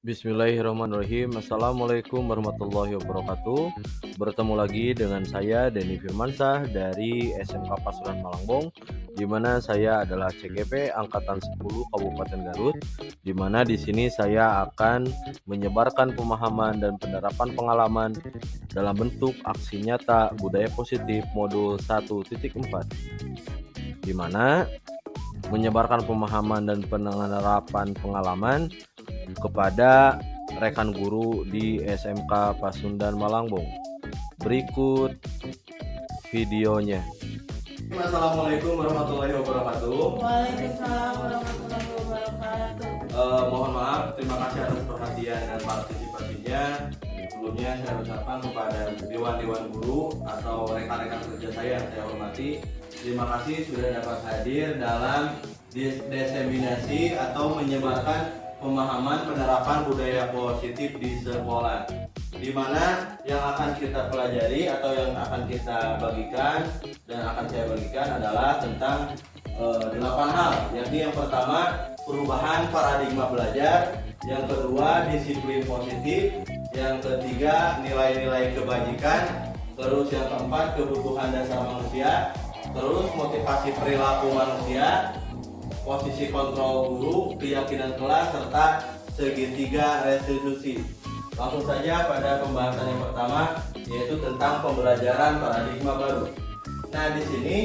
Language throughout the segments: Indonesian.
Bismillahirrahmanirrahim. Assalamualaikum warahmatullahi wabarakatuh. Bertemu lagi dengan saya Denny Firmansyah dari SMK Pasuruan Malangbong, di mana saya adalah CGP Angkatan 10 Kabupaten Garut, di mana di sini saya akan menyebarkan pemahaman dan penerapan pengalaman dalam bentuk aksi nyata budaya positif modul 1.4, di mana menyebarkan pemahaman dan penerapan pengalaman kepada rekan guru di SMK Pasundan Malangbong. Berikut videonya. Assalamualaikum warahmatullahi wabarakatuh. Waalaikumsalam warahmatullahi wabarakatuh. Mohon maaf, terima kasih atas perhatian dan partisipasinya. Sebelumnya saya ucapkan kepada dewan-dewan guru atau rekan-rekan kerja saya yang saya hormati, terima kasih sudah dapat hadir dalam diseminasi atau menyebarkan pemahaman penerapan budaya positif di sekolah, di mana yang akan kita pelajari atau yang akan kita bagikan dan akan saya bagikan adalah tentang 8 hal, yakni yang pertama perubahan paradigma belajar, yang kedua disiplin positif, yang ketiga nilai-nilai kebajikan, terus yang keempat kebutuhan dasar manusia, terus motivasi perilaku manusia, posisi kontrol guru, keyakinan kelas, serta segitiga restitusi. Langsung saja pada pembahasan yang pertama, yaitu tentang pembelajaran paradigma baru. Nah, di sini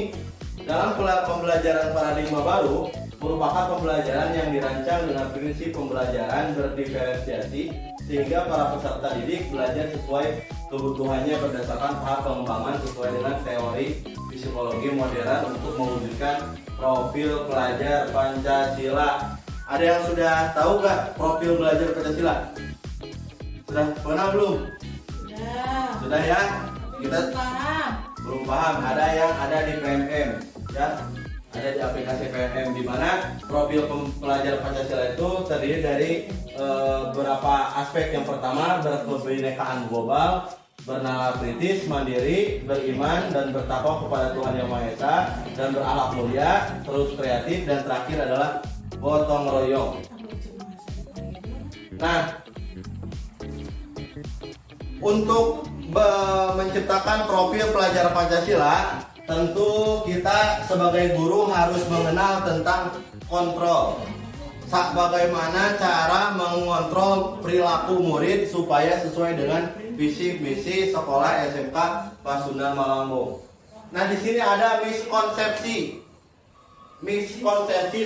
dalam pembelajaran paradigma baru merupakan pembelajaran yang dirancang dengan prinsip pembelajaran berdiferensiasi sehingga para peserta didik belajar sesuai kebutuhannya berdasarkan tahap pengembangan sesuai dengan teori psikologi modern untuk mewujudkan profil pelajar Pancasila. Ada yang sudah tahu nggak profil belajar Pancasila? Sudah pernah belum? Sudah ya? Kita belum paham. Ada yang ada di PMM, ya. Ada di aplikasi PMM, di mana profil pelajar Pancasila itu terdiri dari beberapa aspek. Yang pertama, berkebinekaan global, bernalar kritis, mandiri, beriman dan bertakwa kepada Tuhan Yang Maha Esa, dan berakhlak mulia, terus kreatif, dan terakhir adalah gotong royong. Nah, untuk menciptakan profil pelajar Pancasila, tentu kita sebagai guru harus mengenal tentang kontrol. Bagaimana cara mengontrol perilaku murid supaya sesuai dengan visi misi sekolah SMK Pasundan Malangbong. Nah, di sini ada miskonsepsi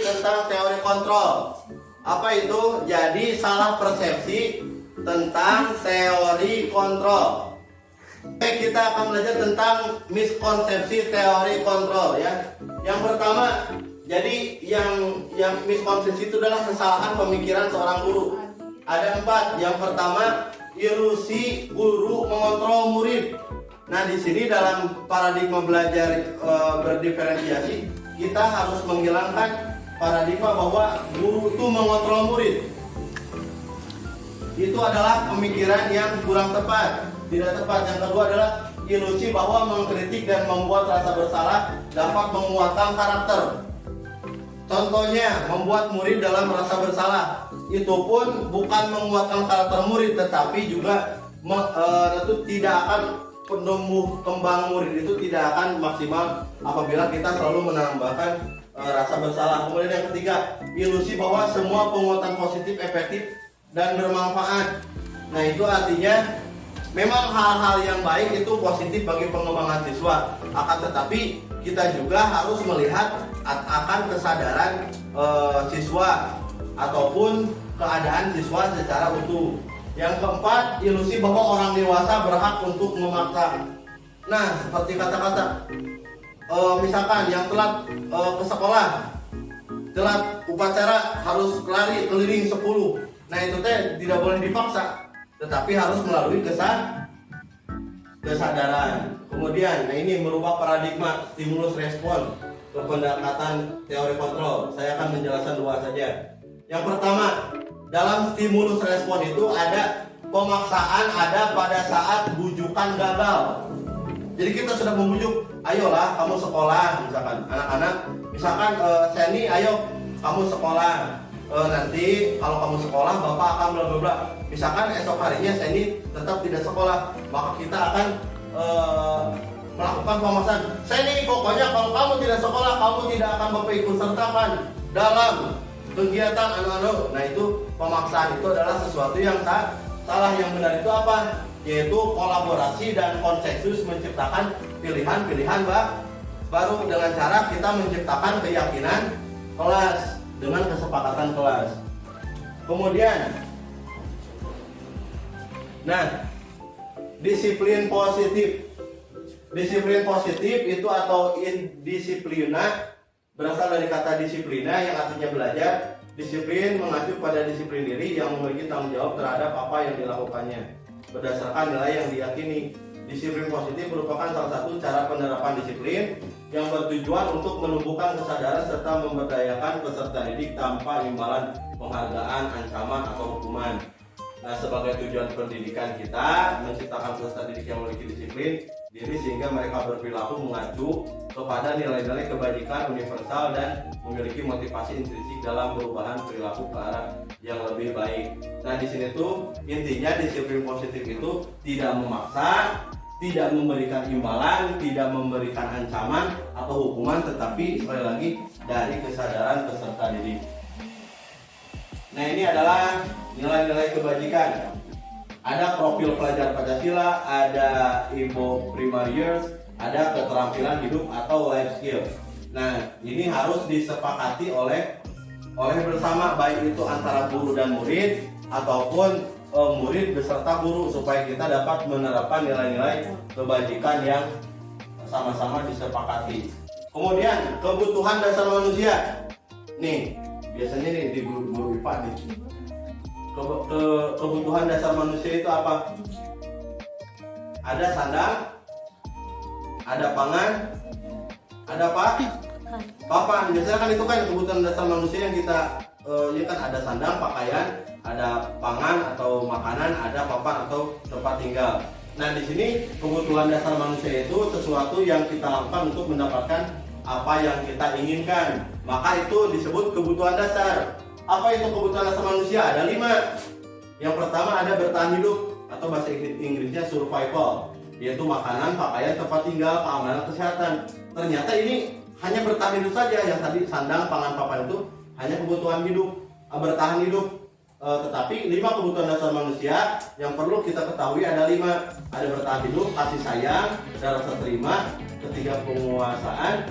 tentang teori kontrol. Apa itu? Jadi salah persepsi tentang teori kontrol. Oke, kita akan belajar tentang miskonsepsi teori kontrol, ya. Yang pertama, jadi yang miskonsepsi itu adalah kesalahan pemikiran seorang guru. Ada 4. Yang pertama, ilusi guru mengontrol murid. Nah, di sini dalam paradigma belajar berdiferensiasi, kita harus menghilangkan paradigma bahwa guru itu mengontrol murid. Itu adalah pemikiran yang kurang tepat, tidak tepat. Yang kedua adalah ilusi bahwa mengkritik dan membuat rasa bersalah dapat menguatkan karakter. Contohnya, membuat murid dalam merasa bersalah. Itu pun bukan menguatkan karakter murid, tetapi juga itu tidak akan penumbuh kembang murid itu tidak akan maksimal apabila kita selalu menambahkan rasa bersalah. Kemudian yang ketiga, ilusi bahwa semua penguatan positif efektif dan bermanfaat. Nah, itu artinya memang hal-hal yang baik itu positif bagi pengembangan siswa. Akan tetapi kita juga harus melihat akan kesadaran siswa ataupun keadaan siswa secara utuh. Yang keempat, ilusi bahwa orang dewasa berhak untuk memaksa. Nah, seperti kata-kata misalkan yang telat ke sekolah, telat upacara harus lari keliling 10. Nah, itu tidak boleh dipaksa, tetapi harus melalui kesadaran. Kemudian, nah ini merubah paradigma stimulus respon ke pendekatan teori kontrol. Saya akan menjelaskan 2 saja. Yang pertama, dalam stimulus respon itu ada pemaksaan ada pada saat bujukan gagal. Jadi kita sudah membujuk, ayolah kamu sekolah, misalkan anak-anak, misalkan Seni, ayo kamu sekolah. nanti kalau kamu sekolah bapak akan bla bla bla. Misalkan esok harinya saya ini tetap tidak sekolah, maka kita akan melakukan pemaksaan. Saya ini pokoknya kalau kamu tidak sekolah, kamu tidak akan bapak ikut sertakan dalam kegiatan anu-anu. Nah itu pemaksaan itu adalah sesuatu yang salah. Yang benar itu apa? Yaitu kolaborasi dan konsensus menciptakan pilihan-pilihan baru dengan cara kita menciptakan keyakinan kelas dengan kesepakatan kelas. Kemudian, nah, disiplin positif. Disiplin positif itu atau indisiplina berasal dari kata disiplina yang artinya belajar. Disiplin mengacu pada disiplin diri yang memiliki tanggung jawab terhadap apa yang dilakukannya berdasarkan nilai yang diyakini. Disiplin positif merupakan salah satu cara penerapan disiplin yang bertujuan untuk menumbuhkan kesadaran serta memberdayakan peserta didik tanpa imbalan penghargaan, ancaman, atau hukuman. Nah, sebagai tujuan pendidikan kita menciptakan peserta didik yang memiliki disiplin diri sehingga mereka berperilaku mengacu kepada nilai-nilai kebajikan universal dan memiliki motivasi intrinsik dalam perubahan perilaku ke arah yang lebih baik. Nah, di sini tuh intinya disiplin positif itu tidak memaksa, tidak memberikan imbalan, tidak memberikan ancaman atau hukuman, tetapi sekali lagi dari kesadaran peserta didik. Nah, ini adalah nilai-nilai kebajikan. Ada profil pelajar Pancasila, ada info primarius, ada keterampilan hidup atau life skill. Nah, ini harus disepakati oleh bersama, baik itu antara guru dan murid ataupun murid beserta guru, supaya kita dapat menerapkan nilai-nilai kebajikan yang sama-sama disepakati. Kemudian kebutuhan dasar manusia. Nih, biasanya nih di guru IPA nih. Kebutuhan dasar manusia itu apa? Ada sandang, ada pangan, ada apa? Papan. Biasanya kan itu kan kebutuhan dasar manusia yang kita ini kan ada sandang, pakaian, ada pangan atau makanan, ada papan atau tempat tinggal. Nah, di sini kebutuhan dasar manusia itu sesuatu yang kita lakukan untuk mendapatkan apa yang kita inginkan. Maka itu disebut kebutuhan dasar. Apa itu kebutuhan dasar manusia? Ada 5. Yang pertama ada bertahan hidup atau bahasa Inggrisnya survival, yaitu makanan, pakaian, tempat tinggal, keamanan, kesehatan. Ternyata ini hanya bertahan hidup saja. Yang tadi sandang, pangan, papan itu hanya kebutuhan hidup, bertahan hidup. Tetapi 5 kebutuhan dasar manusia yang perlu kita ketahui ada 5. Ada bertahan hidup, kasih sayang, rasa terima, ketiga penguasaan,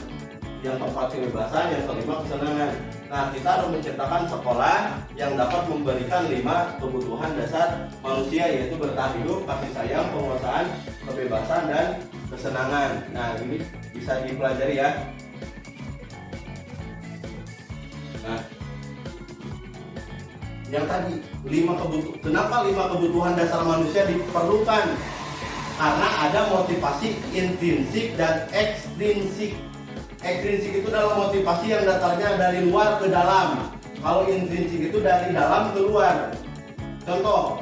yang keempat kebebasan, yang kelima kesenangan. Nah, kita harus menciptakan sekolah yang dapat memberikan 5 kebutuhan dasar manusia, yaitu bertahan hidup, kasih sayang, penguasaan, kebebasan, dan kesenangan. Nah, ini bisa dipelajari ya. Nah, yang tadi 5 kebutuhan. Kenapa 5 kebutuhan dasar manusia diperlukan? Karena ada motivasi intrinsik dan ekstrinsik. Ekstrinsik itu adalah motivasi yang datangnya dari luar ke dalam. Kalau intrinsik itu dari dalam ke luar. Contoh,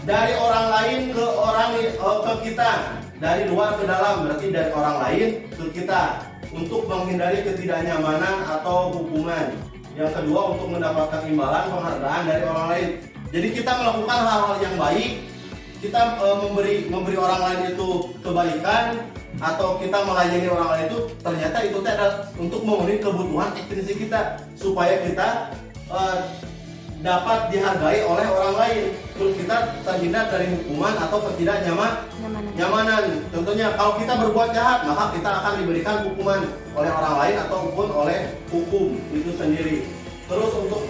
dari orang lain ke kita, dari luar ke dalam, berarti dari orang lain ke kita, untuk menghindari ketidaknyamanan atau hukuman. Yang kedua, untuk mendapatkan imbalan penghargaan dari orang lain. Jadi kita melakukan hal-hal yang baik, kita memberi orang lain itu kebaikan, atau kita melayani orang lain itu, ternyata itu adalah untuk memenuhi kebutuhan ekstrinsik kita, supaya kita dapat dihargai oleh orang lain, terus kita terhindar dari hukuman atau ketidaknyamanan. Contohnya, kalau kita berbuat jahat, maka kita akan diberikan hukuman oleh orang lain ataupun oleh hukum itu sendiri. Terus untuk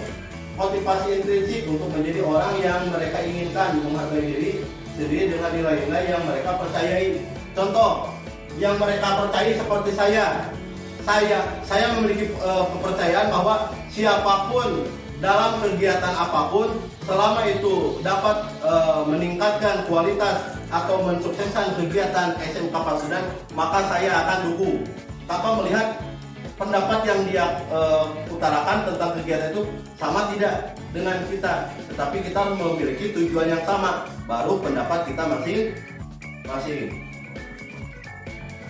motivasi intrinsik, untuk menjadi orang yang mereka inginkan, menghargai diri sendiri dengan nilai-nilai yang mereka percayai. Contoh, yang mereka percayai seperti saya memiliki kepercayaan bahwa siapapun dalam kegiatan apapun, selama itu dapat meningkatkan kualitas atau mensukseskan kegiatan SMK Pasundan, maka saya akan dukung. Tanpa melihat pendapat yang dia utarakan tentang kegiatan itu sama tidak dengan kita, tetapi kita harus memiliki tujuan yang sama, baru pendapat kita masing-masing.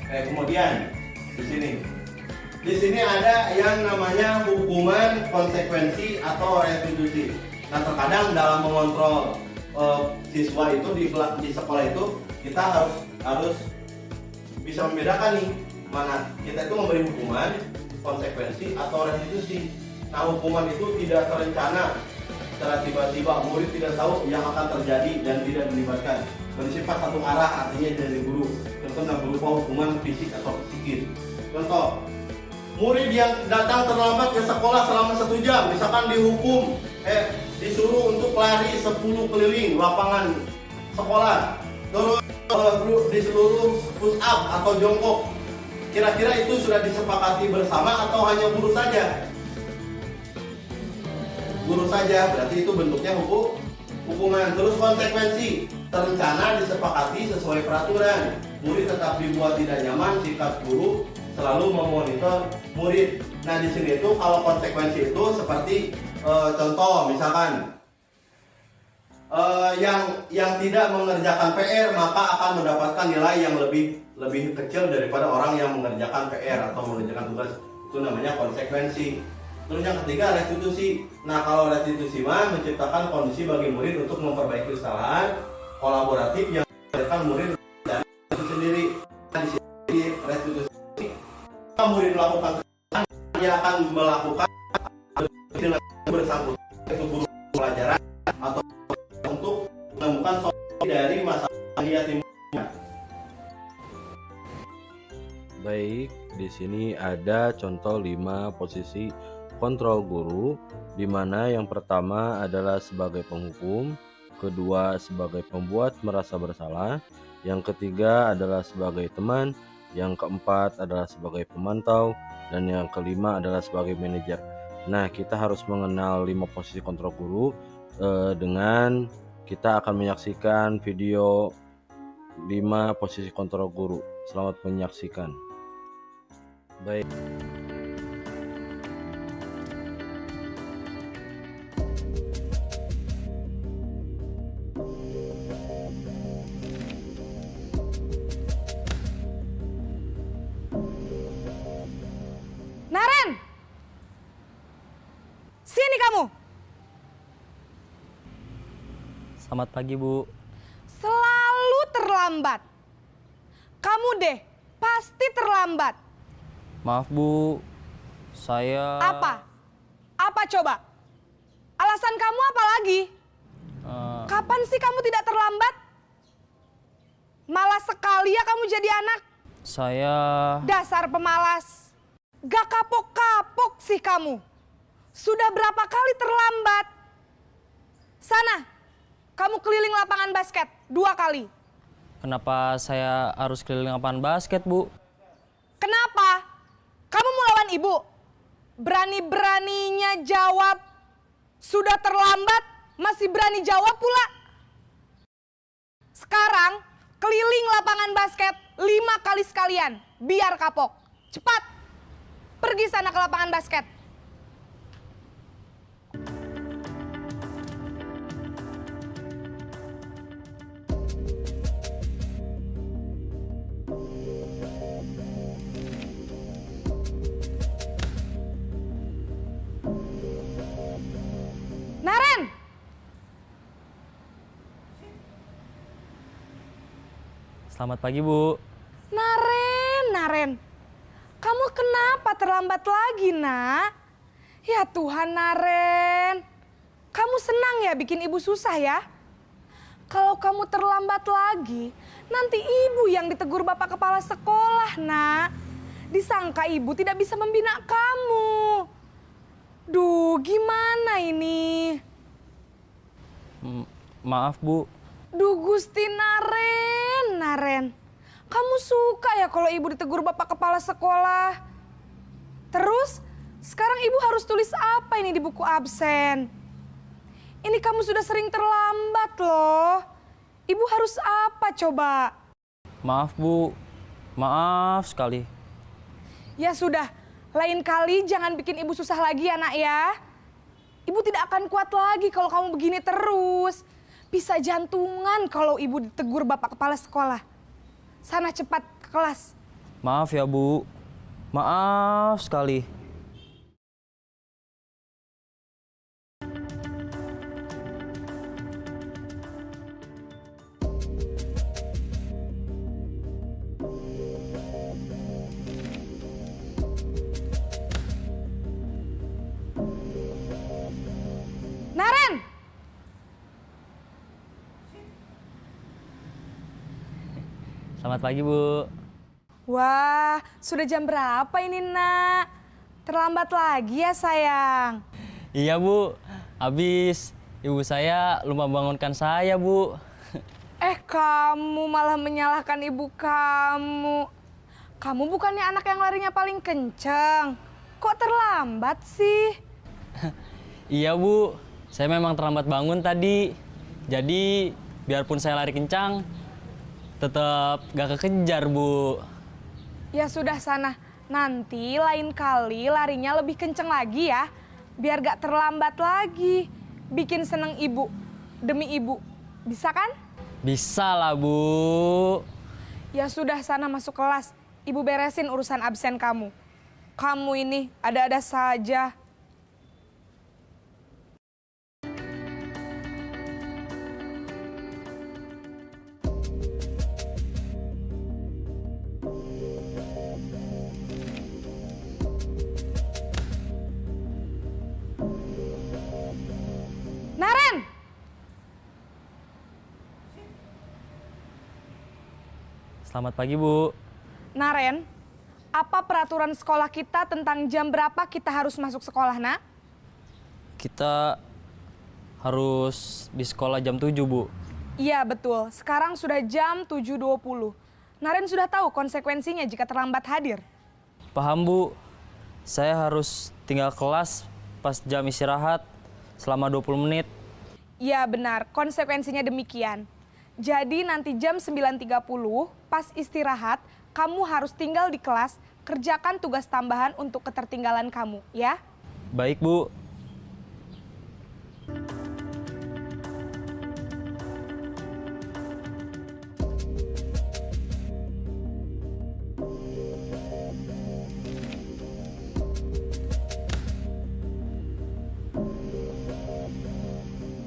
Kemudian di sini Di sini ada yang namanya hukuman konsekuensi atau restitusi. Nah, terkadang dalam mengontrol siswa itu di sekolah itu kita harus bisa membedakan nih mana kita itu memberi hukuman, konsekuensi atau restitusi. Nah, hukuman itu tidak terencana secara tiba-tiba, murid tidak tahu yang akan terjadi dan tidak dilibatkan. Bersifat satu arah, artinya dari guru. Contohnya berupa hukuman fisik atau psikis. Contoh, murid yang datang terlambat ke sekolah selama 1 jam, misalkan dihukum, disuruh untuk lari 10 keliling lapangan sekolah, terus di seluruh push up atau jongkok. Kira-kira itu sudah disepakati bersama atau hanya guru saja? Guru saja, berarti itu bentuknya hukuman. Terus konsekuensi, terencana, disepakati sesuai peraturan. Murid tetap dibuat tidak nyaman, sikap guru selalu memonitor murid. Nah, di sini itu kalau konsekuensi itu seperti contoh misalkan yang tidak mengerjakan PR maka akan mendapatkan nilai yang lebih kecil daripada orang yang mengerjakan PR atau mengerjakan tugas. Itu namanya konsekuensi. Terus yang ketiga, restitusi. Nah, kalau restitusi mah menciptakan kondisi bagi murid untuk memperbaiki kesalahan kolaboratif yang dilakukan murid dan itu sendiri. Nah, di sini restitusi, jika murid melakukan kesalahan, dia akan melakukan bersangkutan itu guru pelajaran atau untuk menemukan solusi dari masalah yang timbul. Baik, di sini ada contoh 5 posisi kontrol guru, di mana yang pertama adalah sebagai penghukum, kedua sebagai pembuat merasa bersalah, yang ketiga adalah sebagai teman, yang keempat adalah sebagai pemantau, dan yang kelima adalah sebagai manajer. Nah, kita harus mengenal 5 posisi kontrol guru dengan kita akan menyaksikan video 5 posisi kontrol guru. Selamat menyaksikan. Baik. Naren! Sini kamu! Selamat pagi, Bu. Selalu terlambat. Kamu deh, pasti terlambat. Maaf, Bu. Saya... Apa? Apa coba? Alasan kamu apa lagi? Kapan sih kamu tidak terlambat? Malas sekali ya kamu jadi anak. Saya... Dasar pemalas. Gak kapok-kapok sih kamu. Sudah berapa kali terlambat? Sana, kamu keliling lapangan basket 2 kali. Kenapa saya harus keliling lapangan basket, Bu? Kenapa? Kamu mau lawan ibu? Berani-beraninya jawab. Sudah terlambat, masih berani jawab pula. Sekarang, keliling lapangan basket 5 kali sekalian. Biar kapok. Cepat, pergi sana ke lapangan basket. Naren! Selamat pagi, Bu. Naren. Kamu kenapa terlambat lagi, nak? Ya Tuhan, Naren. Kamu senang ya bikin ibu susah ya? Kalau kamu terlambat lagi, nanti ibu yang ditegur bapak kepala sekolah, nak. Disangka ibu tidak bisa membina kamu. Duh, gimana ini? Maaf, Bu. Duh, Gusti Naren. Kamu suka ya kalau ibu ditegur bapak kepala sekolah? Terus, sekarang ibu harus tulis apa ini di buku absen? Ini kamu sudah sering terlambat loh. Ibu harus apa coba? Maaf, Bu. Maaf sekali. Ya sudah, lain kali jangan bikin ibu susah lagi ya, nak ya. Ibu tidak akan kuat lagi kalau kamu begini terus. Bisa jantungan kalau ibu ditegur bapak kepala sekolah. Sana cepat ke kelas. Maaf ya, Bu. Maaf sekali. Naren! Selamat pagi, Bu. Wah, sudah jam berapa ini, Nak? Terlambat lagi ya, sayang. Iya, Bu. Habis ibu saya lupa bangunkan saya, Bu. Kamu malah menyalahkan ibu kamu. Kamu bukannya anak yang larinya paling kenceng. Kok terlambat sih? Iya, Bu. Saya memang terlambat bangun tadi. Jadi, biarpun saya lari kencang, tetap gak kekejar, Bu. Ya sudah sana, nanti lain kali larinya lebih kenceng lagi ya. Biar gak terlambat lagi. Bikin seneng ibu, demi ibu. Bisa kan? Bisa lah, Bu. Ya sudah sana masuk kelas. Ibu beresin urusan absen kamu. Kamu ini ada-ada saja. Naren! Selamat pagi, Bu. Naren, apa peraturan sekolah kita tentang jam berapa kita harus masuk sekolah, Nak? Kita harus di sekolah jam 7, Bu. Iya, betul. Sekarang sudah jam 7.20. Naren sudah tahu konsekuensinya jika terlambat hadir. Paham, Bu. Saya harus tinggal kelas pas jam istirahat selama 20 menit. Iya, benar. Konsekuensinya demikian. Jadi nanti jam 9.30 pas istirahat, kamu harus tinggal di kelas, kerjakan tugas tambahan untuk ketertinggalan kamu, ya? Baik, Bu.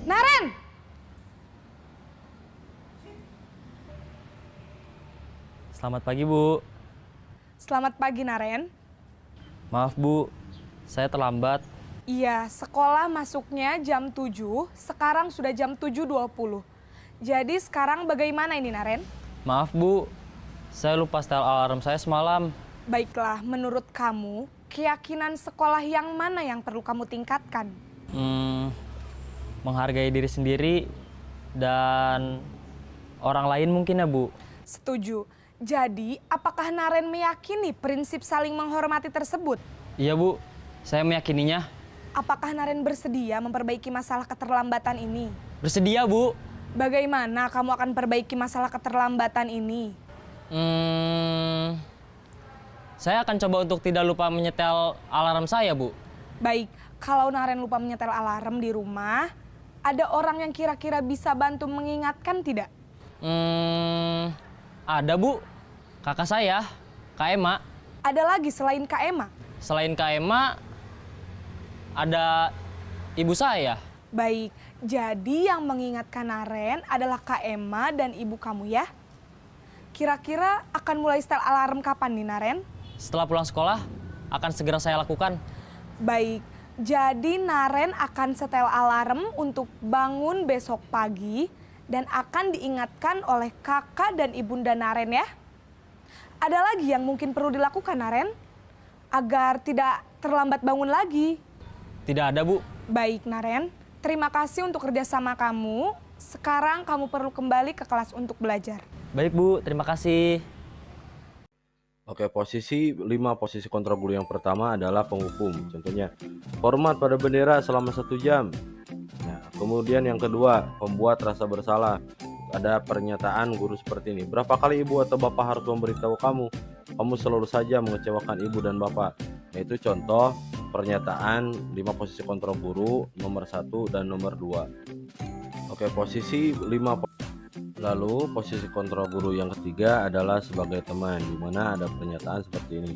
Naren! Selamat pagi, Bu. Selamat pagi, Naren. Maaf, Bu. Saya terlambat. Iya, sekolah masuknya jam 7, sekarang sudah jam 7.20. Jadi sekarang bagaimana ini, Naren? Maaf, Bu. Saya lupa setel alarm saya semalam. Baiklah, menurut kamu, keyakinan sekolah yang mana yang perlu kamu tingkatkan? Menghargai diri sendiri dan orang lain mungkin ya, Bu. Setuju. Jadi, apakah Naren meyakini prinsip saling menghormati tersebut? Iya, Bu. Saya meyakininya. Apakah Naren bersedia memperbaiki masalah keterlambatan ini? Bersedia, Bu. Bagaimana kamu akan perbaiki masalah keterlambatan ini? Saya akan coba untuk tidak lupa menyetel alarm saya, Bu. Baik, kalau Naren lupa menyetel alarm di rumah, ada orang yang kira-kira bisa bantu mengingatkan tidak? Ada, Bu. Kakak saya, Kak Ema. Ada lagi selain Kak Ema? Selain Kak Ema, ada ibu saya. Baik, jadi yang mengingatkan Naren adalah Kak Ema dan ibu kamu ya? Kira-kira akan mulai setel alarm kapan nih, Naren? Setelah pulang sekolah, akan segera saya lakukan. Baik, jadi Naren akan setel alarm untuk bangun besok pagi dan akan diingatkan oleh kakak dan ibunda Naren ya. Ada lagi yang mungkin perlu dilakukan, Naren? Agar tidak terlambat bangun lagi. Tidak ada, Bu. Baik, Naren. Terima kasih untuk kerjasama kamu. Sekarang kamu perlu kembali ke kelas untuk belajar. Baik, Bu. Terima kasih. Oke, posisi 5 posisi kontrol guru yang pertama adalah penghukum. Contohnya, hormat pada bendera selama 1 jam. Nah, kemudian yang kedua, pembuat rasa bersalah. Ada pernyataan guru seperti ini. Berapa kali ibu atau bapak harus memberitahu kamu? Kamu selalu saja mengecewakan ibu dan bapak. Nah, itu contoh pernyataan 5 posisi kontrol guru nomor 1 dan nomor 2. Oke, posisi 5. Lalu posisi kontrol guru yang ketiga adalah sebagai teman, di mana ada pernyataan seperti ini.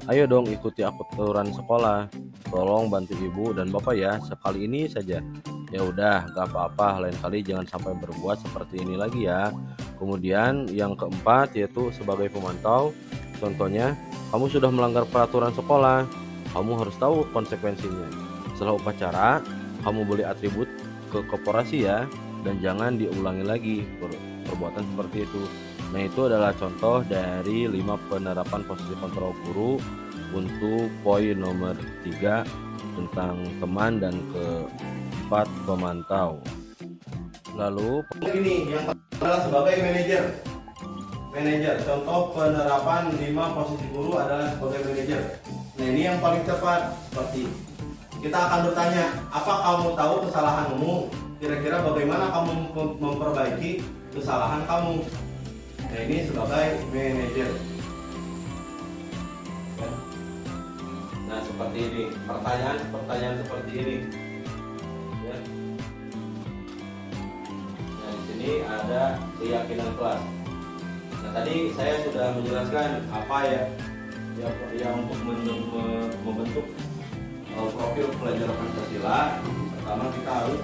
Ayo dong ikuti aturan sekolah. Tolong bantu ibu dan bapak ya, sekali ini saja. Ya udah, gak apa-apa, lain kali jangan sampai berbuat seperti ini lagi ya. Kemudian yang keempat yaitu sebagai pemantau. Contohnya, kamu sudah melanggar peraturan sekolah. Kamu harus tahu konsekuensinya. Setelah upacara, kamu beli atribut ke koperasi ya, dan jangan diulangi lagi perbuatan seperti itu. Nah, itu adalah contoh dari 5 penerapan posisi kontrol guru untuk poin nomor 3 tentang teman dan keempat pemantau. Lalu Ini yang adalah sebagai manajer. Contoh penerapan 5 posisi guru adalah sebagai manajer. Nah, ini yang paling tepat. Seperti kita akan bertanya, apa kamu tahu kesalahanmu? Kira-kira bagaimana kamu memperbaiki kesalahan kamu? Nah, ini sebagai manajer. Nah, seperti ini, pertanyaan seperti ini. Ya. Nah, di sini ada keyakinan kelas. Nah, tadi saya sudah menjelaskan apa ya untuk membentuk profil pelajar Pancasila. Pertama kita harus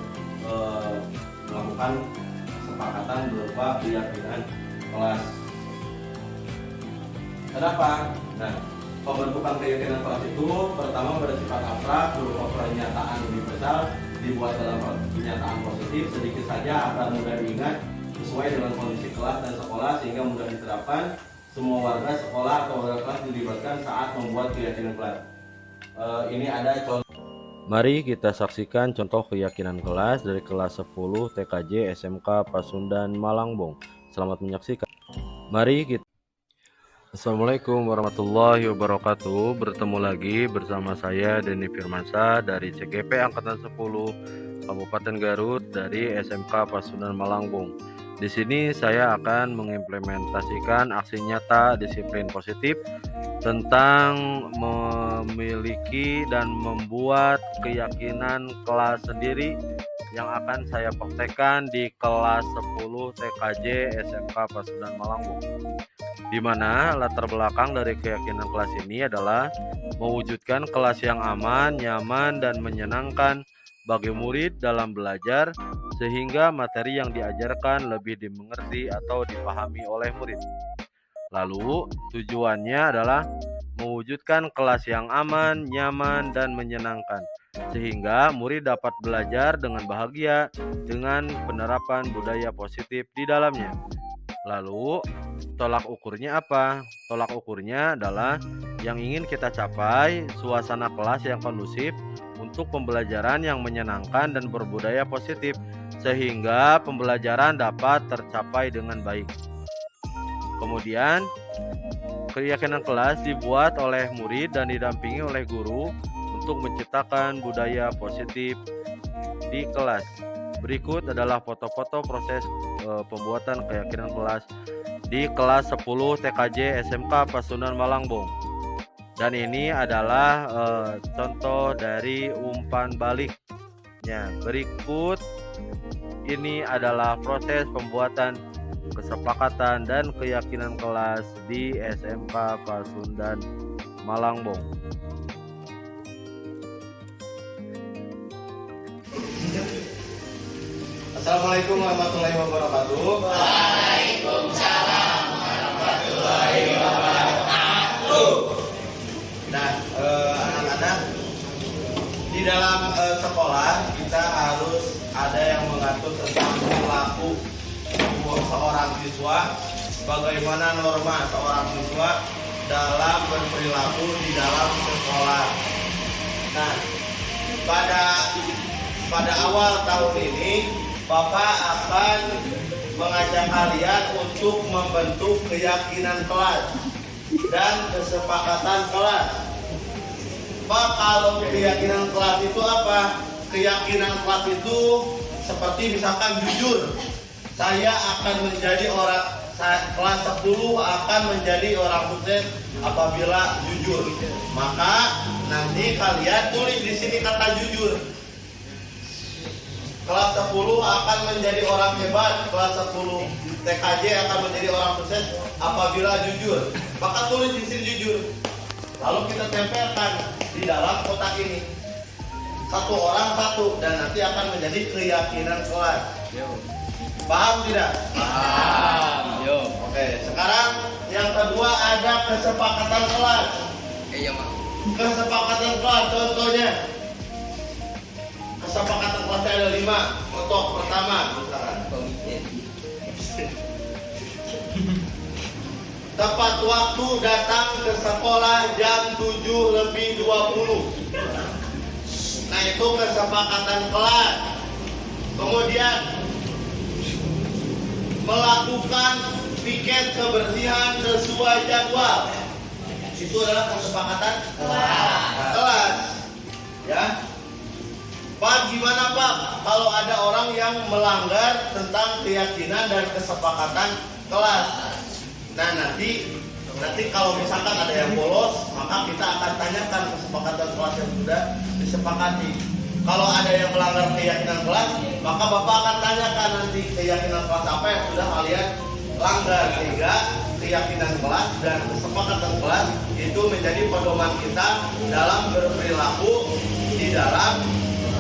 melakukan kesepakatan berupa keyakinan kelas. Kenapa? Nah, pembentukan keyakinan kelas itu pertama bersifat abstrak berupa pernyataan universal dibuat dalam pernyataan positif sedikit saja agar mudah diingat sesuai dengan kondisi kelas dan sekolah sehingga mudah diterapkan. Semua warga sekolah atau warga kelas dilibatkan saat membuat keyakinan kelas. Ini ada contoh. mari kita saksikan contoh keyakinan kelas dari kelas 10 TKJ SMK Pasundan Malangbong. Selamat menyaksikan. Mari kita Assalamualaikum warahmatullahi wabarakatuh. Bertemu lagi bersama saya Denny Firmansyah dari CGP Angkatan 10 Kabupaten Garut dari SMK Pasundan Malangbong. Di sini saya akan mengimplementasikan aksi nyata disiplin positif tentang memiliki dan membuat keyakinan kelas sendiri yang akan saya praktekkan di kelas 10 TKJ SMK Pasundan Malangbong. Di mana latar belakang dari keyakinan kelas ini adalah mewujudkan kelas yang aman, nyaman, dan menyenangkan bagi murid dalam belajar sehingga materi yang diajarkan lebih dimengerti atau dipahami oleh murid. Lalu tujuannya adalah mewujudkan kelas yang aman, nyaman, dan menyenangkan sehingga murid dapat belajar dengan bahagia dengan penerapan budaya positif di dalamnya. Lalu tolak ukurnya apa? Tolak ukurnya adalah yang ingin kita capai suasana kelas yang kondusif untuk pembelajaran yang menyenangkan dan berbudaya positif sehingga pembelajaran dapat tercapai dengan baik. Kemudian keyakinan kelas dibuat oleh murid dan didampingi oleh guru untuk menciptakan budaya positif di kelas. Berikut adalah foto-foto proses pembuatan keyakinan kelas di kelas 10 TKJ SMK Pasundan Malangbong. Dan ini adalah contoh dari umpan baliknya. Berikut ini adalah proses pembuatan kesepakatan dan keyakinan kelas di SMK Pasundan Malangbong. Assalamualaikum warahmatullahi wabarakatuh. Waalaikumsalam warahmatullahi wabarakatuh. Nah, anak-anak, di dalam sekolah kita harus ada yang mengatur tentang perilaku seorang siswa, bagaimana norma seorang siswa dalam berperilaku di dalam sekolah. Nah, pada awal tahun ini Bapak akan mengajak kalian untuk membentuk keyakinan kelas dan kesepakatan kelas. Pak, kalau keyakinan kelas itu apa? Keyakinan kelas itu seperti misalkan jujur. Saya akan menjadi kelas 10 akan menjadi orang sukses apabila jujur. Maka nanti kalian tulis di sini kata jujur. Kelas 10 akan menjadi orang hebat, kelas 10 TKJ akan menjadi orang sukses apabila jujur. Maka tulis di sini jujur. lalu kita tempelkan di dalam kotak ini. Satu orang satu, dan nanti akan menjadi keyakinan kelas. Paham tidak? Paham. Yo. Oke, sekarang yang kedua ada kesepakatan kelas. Iya, Mak. Kesepakatan kelas, contohnya kesepakatan kelasnya ada 5. Contoh pertama, misalkan tepat waktu datang ke sekolah jam 7:20. Nah, itu kesepakatan kelas. Kemudian melakukan piket kebersihan sesuai jadwal. Itu adalah kesepakatan kelas. Ya. Pak, gimana Pak kalau ada orang yang melanggar tentang keyakinan dan kesepakatan kelas? Nah, nanti kalau misalkan ada yang bolos, maka kita akan tanyakan kesepakatan kelas yang sudah disepakati. Kalau ada yang melanggar keyakinan kelas, maka Bapak akan tanyakan nanti keyakinan kelas apa yang sudah kalian langgar, sehingga keyakinan kelas dan kesepakatan kelas itu menjadi pedoman kita dalam berperilaku di dalam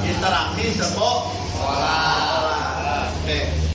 interaksi sekolah. Oke.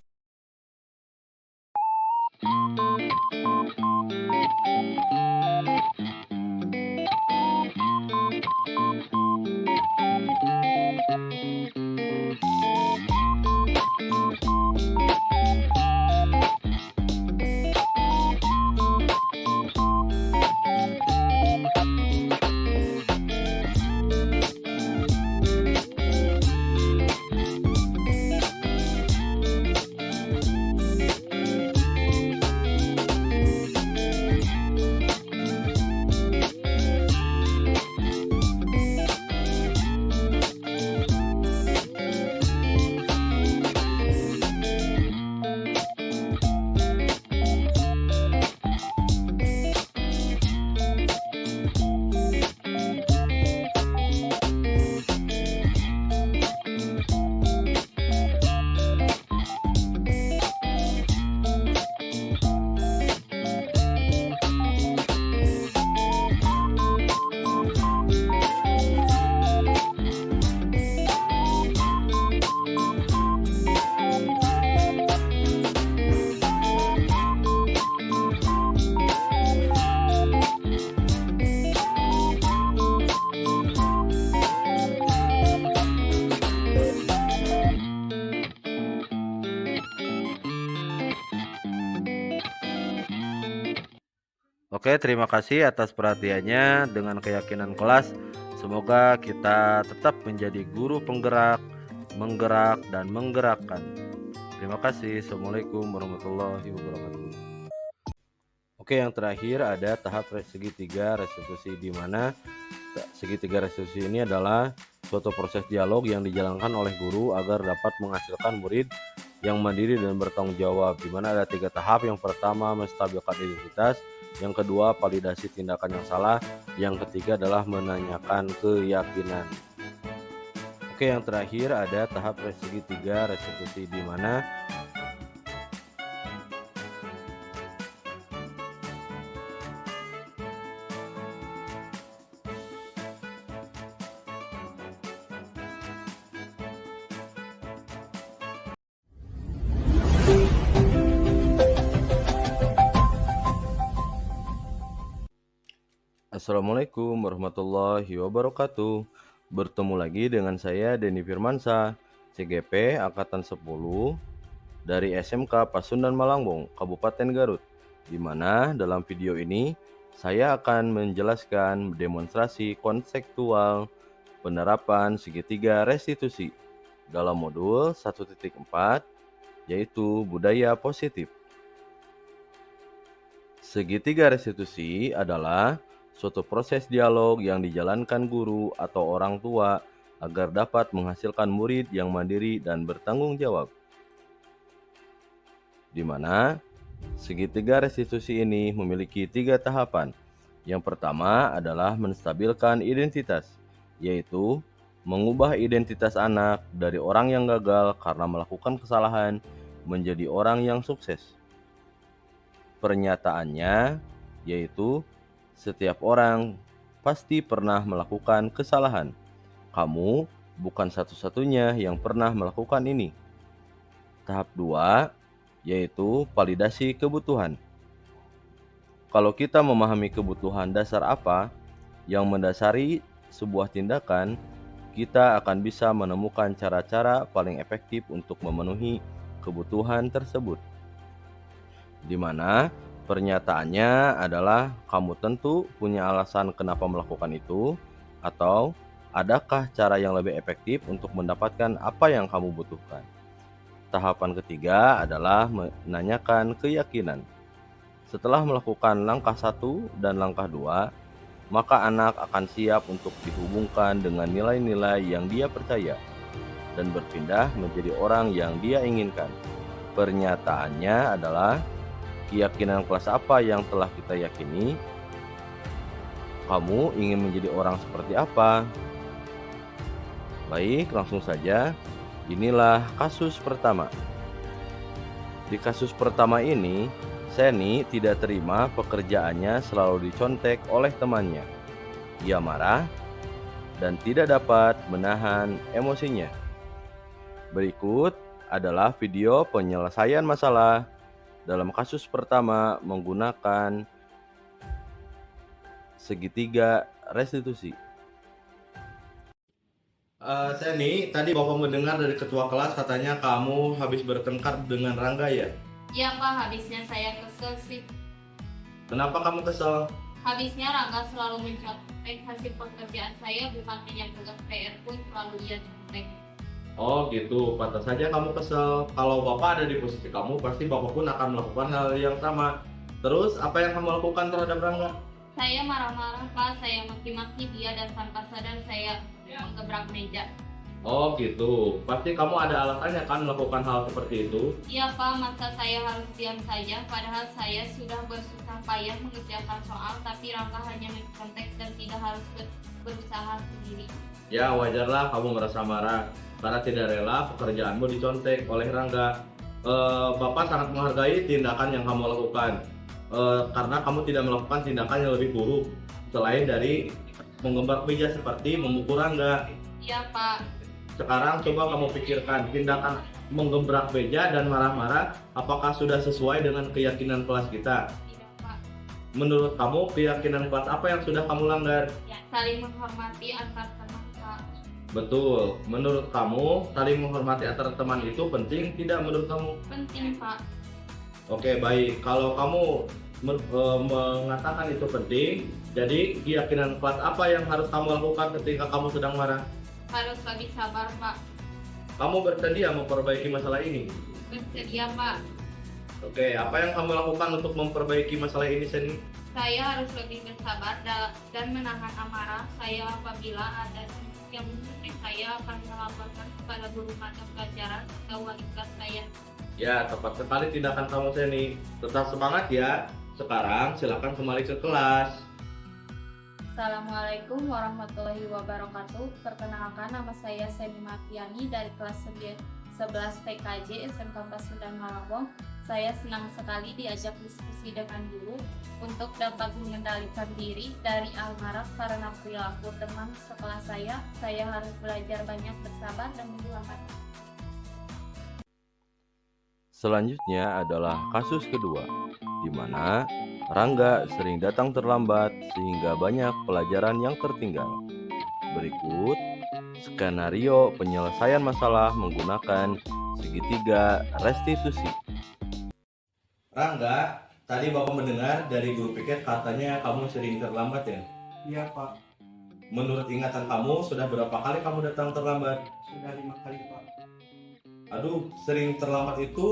Oke, terima kasih atas perhatiannya. Dengan keyakinan kelas, semoga kita tetap menjadi guru penggerak, menggerak, dan menggerakkan. Terima kasih. Assalamualaikum warahmatullahi wabarakatuh. Oke, yang terakhir ada tahap segitiga restitusi, di mana segitiga restitusi ini adalah suatu proses dialog yang dijalankan oleh guru agar dapat menghasilkan murid yang mandiri dan bertanggung jawab, di mana ada 3 tahap. Yang pertama, menstabilkan identitas. Yang kedua, validasi tindakan yang salah. Yang ketiga adalah menanyakan keyakinan. Oke, yang terakhir ada tahap segitiga restitusi, di mana Assalamualaikum warahmatullahi wabarakatuh. Bertemu lagi dengan saya Denny Firmansyah, CGP Angkatan 10 dari SMK Pasundan Malangbong, Kabupaten Garut. Di mana dalam video ini saya akan menjelaskan demonstrasi konseptual penerapan segitiga restitusi dalam modul 1.4, yaitu budaya positif. Segitiga restitusi adalah suatu proses dialog yang dijalankan guru atau orang tua agar dapat menghasilkan murid yang mandiri dan bertanggung jawab. Di mana segitiga restitusi ini memiliki 3 tahapan. Yang pertama adalah menstabilkan identitas, yaitu mengubah identitas anak dari orang yang gagal karena melakukan kesalahan menjadi orang yang sukses. Pernyataannya yaitu setiap orang pasti pernah melakukan kesalahan. Kamu bukan satu-satunya yang pernah melakukan ini. Tahap 2 yaitu validasi kebutuhan. Kalau kita memahami kebutuhan dasar apa yang mendasari sebuah tindakan, kita akan bisa menemukan cara-cara paling efektif untuk memenuhi kebutuhan tersebut. Di mana pernyataannya adalah kamu tentu punya alasan kenapa melakukan itu, atau adakah cara yang lebih efektif untuk mendapatkan apa yang kamu butuhkan. Tahapan ketiga adalah menanyakan keyakinan. Setelah melakukan langkah 1 dan langkah 2, maka anak akan siap untuk dihubungkan dengan nilai-nilai yang dia percaya dan berpindah menjadi orang yang dia inginkan. Pernyataannya adalah keyakinan kelas apa yang telah kita yakini. Kamu ingin menjadi orang seperti apa? Baik, langsung saja. Inilah kasus pertama. Di kasus pertama ini, Seni tidak terima pekerjaannya selalu dicontek oleh temannya. Ia marah dan tidak dapat menahan emosinya. Berikut adalah video penyelesaian masalah dalam kasus pertama menggunakan segitiga restitusi. Seni, tadi Bapak mendengar dari ketua kelas katanya kamu habis bertengkar dengan Rangga ya? Ya Pak, habisnya saya kesel sih. Kenapa kamu kesel? Habisnya Rangga selalu mencontek hasil pekerjaan saya, bukan hanya tugas PR pun selalu ia contek. Oh gitu, pantas saja kamu kesel. Kalau Bapak ada di posisi kamu, pasti Bapak pun akan melakukan hal yang sama. Terus, apa yang kamu lakukan terhadap Rangga? Saya marah-marah Pak, saya maki-maki dia dan tanpa sadar saya menggebrak meja. Oh gitu, pasti kamu ada alasannya kan melakukan hal seperti itu? Iya Pak, masa saya harus diam saja padahal saya sudah bersusah payah mengerjakan soal, tapi Rangga hanya mencontek dan tidak harus berusaha sendiri. Ya wajarlah kamu merasa marah karena tidak rela pekerjaanmu dicontek oleh Rangga. Bapak sangat menghargai tindakan yang kamu lakukan karena kamu tidak melakukan tindakan yang lebih buruk selain dari menggebrak meja seperti memukul Rangga. Iya Pak. Sekarang coba kamu pikirkan tindakan menggebrak meja dan marah-marah apakah sudah sesuai dengan keyakinan kelas kita? Tidak Pak. Menurut kamu keyakinan kelas apa yang sudah kamu langgar? Ya, saling menghormati antar teman Pak. Betul. Menurut kamu saling menghormati antar teman itu penting tidak menurut kamu? Penting Pak. Oke baik. Kalau kamu mengatakan itu penting, jadi keyakinan kelas apa yang harus kamu lakukan ketika kamu sedang marah? Harus lebih sabar Pak. Kamu bersedia memperbaiki masalah ini? Bersedia Pak. Oke, apa yang kamu lakukan untuk memperbaiki masalah ini, Seni? Saya harus lebih bersabar dan menahan amarah saya apabila ada yang mengkritik saya akan melaporkan kepada guru mata pelajaran atau wali kelas saya. Ya, tepat sekali tindakan kamu, Seni. Tetap semangat ya. Sekarang silakan kembali ke kelas. Assalamualaikum warahmatullahi wabarakatuh. Perkenalkan, nama saya Seni Martiani dari kelas 11 TKJ SMK 49 Malabong. Saya senang sekali diajak diskusi dengan guru untuk dapat mengendalikan diri dari amarah karena perilaku teman sekolah saya. Saya harus belajar banyak bersabar dan menjuangkan. Selanjutnya adalah kasus kedua, di mana Rangga sering datang terlambat sehingga banyak pelajaran yang tertinggal. Berikut skenario penyelesaian masalah menggunakan segitiga restitusi. Rangga, tadi Bapak mendengar dari guru piket katanya kamu sering terlambat ya? Iya Pak, Menurut ingatan kamu, sudah berapa kali kamu datang terlambat? sudah 5 kali Pak. Aduh, sering terlambat itu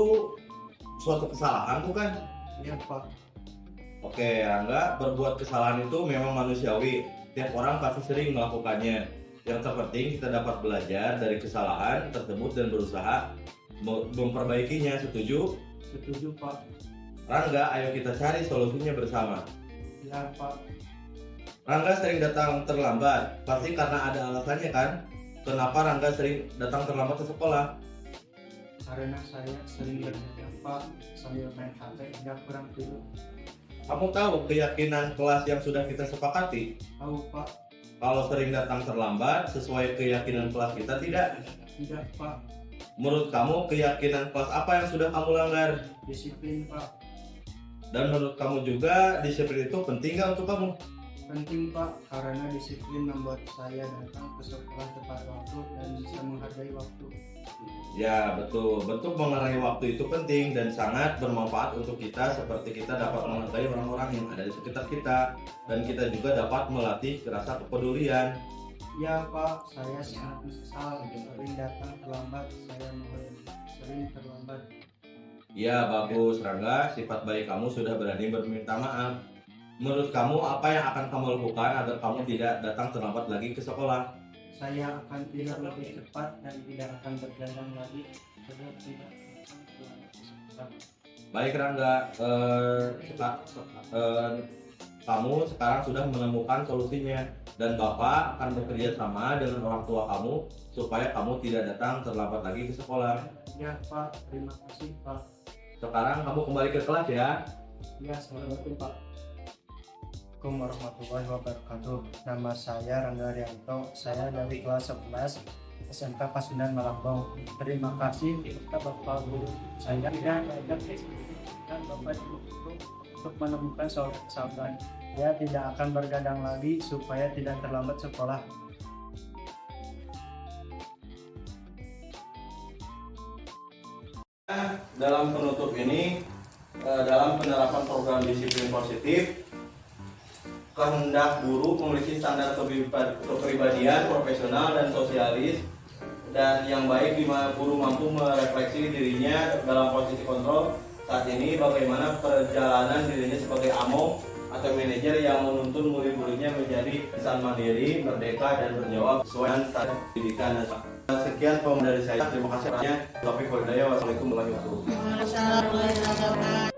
suatu kesalahan bukan? Iya Pak. Oke, Rangga, berbuat kesalahan itu memang manusiawi. Tiap orang pasti sering melakukannya. Yang terpenting kita dapat belajar dari kesalahan tersebut dan berusaha memperbaikinya. Setuju? Setuju Pak. Rangga, ayo kita cari solusinya bersama. Iya Pak. Rangga sering datang terlambat, pasti karena ada alasannya kan? Kenapa Rangga sering datang terlambat ke sekolah? Karena saya sering belajar Pak sambil main HP dan kurang tidur. Kamu tahu keyakinan kelas yang sudah kita sepakati? Tahu Pak. Kalau sering datang terlambat sesuai keyakinan kelas kita tidak? Tidak Pak. Menurut kamu keyakinan kelas apa yang sudah kamu langgar? Disiplin Pak. Dan menurut kamu juga disiplin itu penting nggak untuk kamu? Penting Pak, karena disiplin membuat saya datang ke sekolah tepat waktu dan bisa menghargai waktu. Ya betul, bentuk menghargai waktu itu penting dan sangat bermanfaat untuk kita, seperti kita dapat menghargai orang-orang yang ada di sekitar kita, dan kita juga dapat melatih rasa kepedulian. Ya Pak, saya sangat menyesal sering datang terlambat. Saya mohon sering terlambat. Ya bagus Rangga, sifat baik kamu sudah berani berminta maaf. Menurut kamu apa yang akan kamu lakukan agar kamu tidak datang terlambat lagi ke sekolah? Saya akan tidur lebih cepat dan tidak akan berjalan lagi. Saya tidak akan terlambat ke sekolah. Baik Rangga, kamu sekarang sudah menemukan solusinya, dan Bapak akan bekerja sama dengan orang tua kamu supaya kamu tidak datang terlambat lagi ke sekolah. Ya Pak, terima kasih Pak. Sekarang kamu kembali ke kelas ya. Ya, assalamualaikum Pak. Assalamualaikum warahmatullahi wabarakatuh. Nama saya Rangga Rianto. Saya dari kelas 11 SMK Pasundan Malambong. Terima kasih kepada Bapak Guru saya dan Bapak Guru untuk menemukan kesalahan. Saya tidak akan bergadang lagi supaya tidak terlambat sekolah. Dalam penutup ini, dalam penerapan program disiplin positif, kehendak guru memiliki standar kepribadian, profesional, dan sosialis, dan yang baik di mana guru mampu merefleksi dirinya dalam posisi kontrol saat ini, bagaimana perjalanan dirinya sebagai among atau manajer yang menuntun murid-muridnya menjadi insan mandiri, merdeka, dan berjawab sesuai dengan standar pendidikan. Sekian pemaparan dari saya. Terima kasih banyak. Taufiq wal hidayah. Wassalamualaikum warahmatullahi wabarakatuh.